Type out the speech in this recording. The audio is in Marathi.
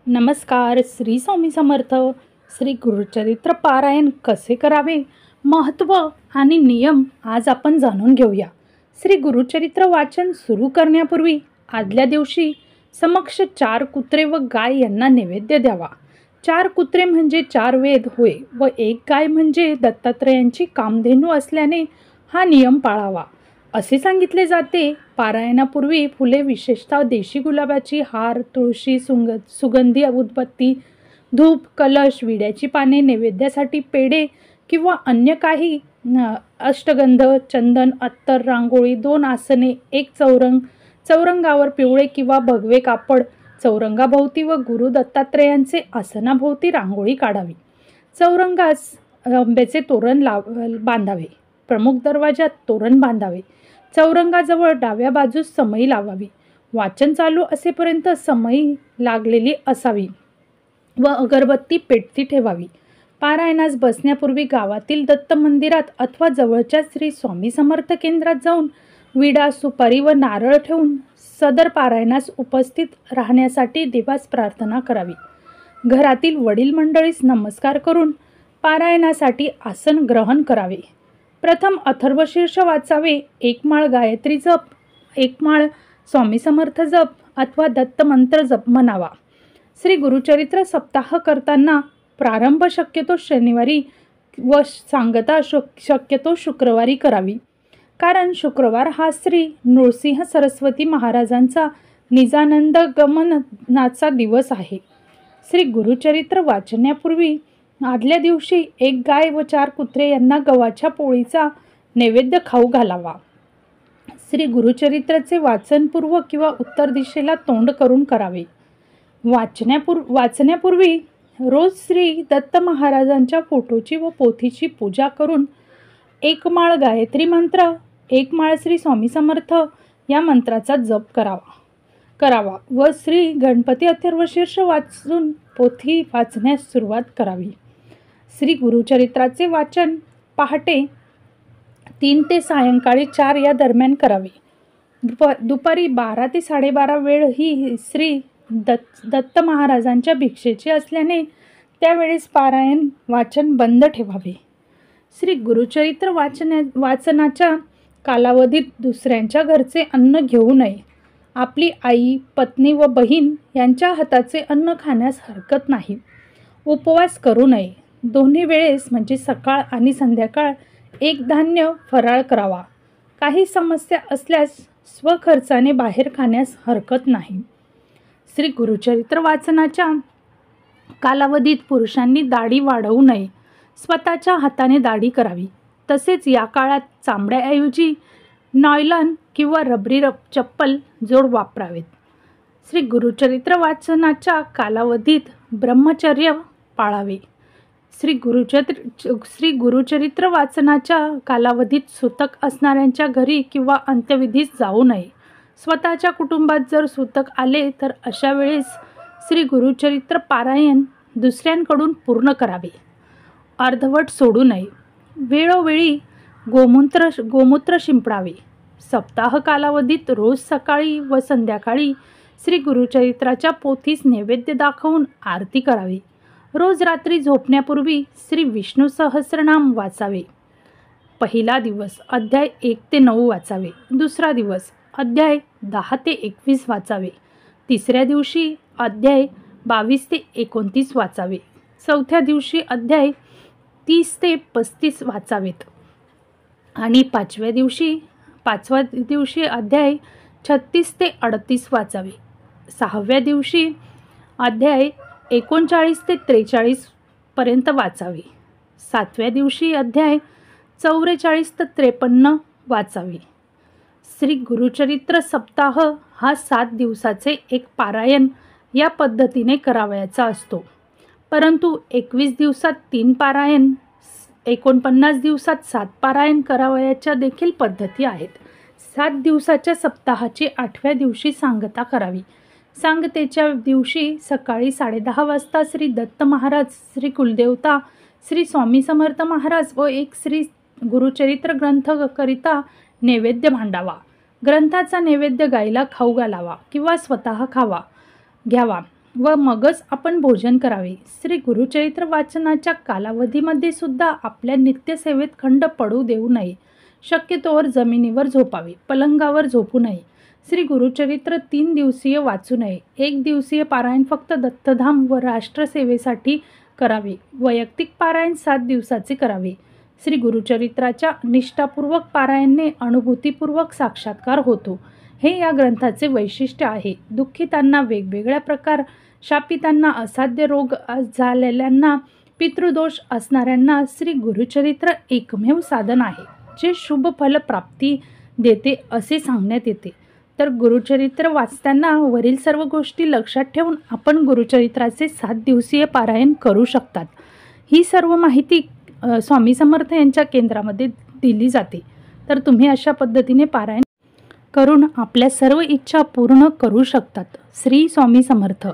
नमस्कार. श्री स्वामी समर्थ. श्री गुरुचरित्र पारायण कसे करावे, महत्त्व आणि नियम आज आपण जाणून घेऊया. श्री गुरुचरित्र वाचन सुरू करण्यापूर्वी आदल्या दिवशी समक्ष 4 कुत्रे व गाय यांना नैवेद्य द्यावा. 4 कुत्रे म्हणजे 4 वेद होय व 1 गाय म्हणजे दत्तात्रयांची कामधेनू असल्याने हा नियम पाळावा असे सांगितले जाते. पारायणापूर्वी फुले, विशेषतः देशी गुलाबाची, हार, तुळशी, सुगंधी उदबत्ती, धूप, कलश, विड्याची पाने, नैवेद्यासाठी पेढे किंवा अन्य काही, अष्टगंध, चंदन, अत्तर, रांगोळी, 2 आसने, 1 चौरंग, चौरंगावर पिवळे किंवा भगवे कापड, चौरंगाभोवती व गुरु दत्तात्रयांचे आसनाभोवती रांगोळी काढावी. चौरंगास आंब्याचे तोरण बांधावे. प्रमुख दरवाजात तोरण बांधावे. चौरंगाजवळ डाव्या बाजूस समई लावावी. वाचन चालू असेपर्यंत समई लागलेली असावी व अगरबत्ती पेटती ठेवावी. पारायणास बसण्यापूर्वी गावातील दत्त मंदिरात अथवा जवळच्या श्री स्वामी समर्थ केंद्रात जाऊन विडा, सुपारी व नारळ ठेवून सदर पारायणास उपस्थित राहण्यासाठी देवास प्रार्थना करावी. घरातील वडील मंडळीस नमस्कार करून पारायणासाठी आसन ग्रहण करावे. प्रथम अथर्वशीर्ष वाचावे. 1 माळ गायत्री जप, 1 माळ स्वामी समर्थ जप अथवा दत्त मंत्र जप म्हणावा. श्री गुरुचरित्र सप्ताह करताना प्रारंभ शक्यतो शनिवारी व सांगता शक्यतो शुक्रवारी करावी. कारण शुक्रवार हा श्री नृसिंह सरस्वती महाराजांचा निजानंद गमनाचा दिवस आहे. श्री गुरुचरित्र वाचण्यापूर्वी आदल्या दिवशी 1 गाय व 4 कुत्रे यांना गव्हाच्या पोळीचा नैवेद्य खाऊ घालावा. श्री गुरुचरित्राचे वाचन पूर्व किंवा उत्तर दिशेला तोंड करून करावे. वाचण्यापूर्वी रोज श्री दत्त महाराजांच्या फोटोची व पोथीची पूजा करून 1 माळ गायत्री मंत्र, 1 माळ श्री स्वामी समर्थ या मंत्राचा जप करावा व श्री गणपती अथर्वशीर्ष वाचून पोथी वाचण्यास सुरुवात करावी. श्री गुरुचरित्राचे वाचन पहाटे 3 ते सायंकाळी 4 या दरम्यान करावे. दुपारी 12 ते 12:30 वेळ ही श्री दत्त महाराजांच्या भिक्षेची असल्याने त्यावेळेस पारायण वाचन बंद ठेवावे. श्री गुरुचरित्र वाचनाच्या कालावधीत दुसऱ्यांच्या घरचे अन्न घेऊ नये. आपली आई, पत्नी व बहीण यांच्या हाताचे अन्न खाण्यास हरकत नाही. उपवास करू नये. दोन्ही वेळेस म्हणजे सकाळ आणि संध्याकाळ 1 धान्य फराळ करावा. काही समस्या असल्यास स्वखर्चाने बाहेर खाण्यास हरकत नाही. श्री गुरुचरित्र वाचनाच्या कालावधीत पुरुषांनी दाढी वाढवू नये. स्वतःच्या हाताने दाढी करावी. तसेच या काळात चामड्याऐवजी नॉयलॉन किंवा रबरी चप्पल जोड वापरावेत. श्री गुरुचरित्र वाचनाच्या कालावधीत ब्रह्मचर्य पाळावे. श्री गुरुचरित्र वाचनाच्या कालावधीत सूतक असणाऱ्यांच्या घरी किंवा अंत्यविधीस जाऊ नये. स्वतःच्या कुटुंबात जर सूतक आले तर अशा वेळेस श्री गुरुचरित्र पारायण दुसऱ्यांकडून पूर्ण करावे. अर्धवट सोडू नये. वेळोवेळी गोमूत्र शिंपडावे. सप्ताह कालावधीत रोज सकाळी व संध्याकाळी श्री गुरुचरित्राच्या पोथीस नैवेद्य दाखवून आरती करावी. रोज रात्री झोपण्यापूर्वी श्री विष्णू सहस्रनाम वाचावे. पहिला दिवस अध्याय 1 ते 9 वाचावे. दुसरा दिवस अध्याय 10 ते 21 वाचावे. तिसऱ्या दिवशी अध्याय 22 ते 29 वाचावे. चौथ्या दिवशी अध्याय 30 ते 35 वाचावेत आणि पाचव्या दिवशी अध्याय 36 ते 38 वाचावे. 6व्या दिवशी अध्याय 39 ते 43 पर्यंत वाचावे. 7व्या दिवशी अध्याय 44 ते 53 वाचावे. श्री गुरुचरित्र सप्ताह हा 7 दिवसाचे एक पारायण या पद्धतीने करावयाचा असतो. परंतु 21 दिवसात 3 पारायण, 49 दिवसात 7 पारायण करावयाच्या देखील पद्धती आहेत. 7 दिवसाच्या सप्ताहाची 8व्या दिवशी सांगता करावी. सांगतेच्या दिवशी सकाळी 10:30 वाजता श्री दत्त महाराज, श्री कुलदेवता, श्री स्वामी समर्थ महाराज व 1 श्री गुरुचरित्र ग्रंथ करिता नैवेद्य मांडावा. ग्रंथाचा नैवेद्य गायीला खाऊ घालावा किंवा स्वतः घ्यावा. व मगच आपण भोजन करावे. श्री गुरुचरित्र वाचनाच्या कालावधीमध्ये सुद्धा आपल्या नित्यसेवेत खंड पडू देऊ नये. शक्यतोवर जमिनीवर झोपावे, पलंगावर झोपू नये. श्री गुरुचरित्र 3 दिवसीय वाचू नये. 1 दिवसीय पारायण फक्त दत्तधाम व राष्ट्रसेवेसाठी करावे. वैयक्तिक पारायण 7 दिवसाचे करावे. श्री गुरुचरित्राच्या निष्ठापूर्वक पारायणाने अनुभूतीपूर्वक साक्षात्कार होतो. हे या ग्रंथाचे वैशिष्ट्य आहे. दुःखितांना वेगवेगळ्या प्रकार, शापितांना, असाध्य रोग झालेल्यांना, पितृदोष असणाऱ्यांना श्री गुरुचरित्र एकमेव साधन आहे जे शुभ फल प्राप्ती देते असे सांगण्यात येते. तर गुरुचरित्र वाचताना वरील सर्व गोष्टी लक्षात ठेवून आपण गुरुचरित्राचे 7 दिवसीय पारायण करू शकतात. ही सर्व माहिती स्वामी समर्थ यांच्या केंद्रामध्ये दिली जाते. तर तुम्ही अशा पद्धतीने पारायण करून आपल्या सर्व इच्छा पूर्ण करू शकतात. श्री स्वामी समर्थ.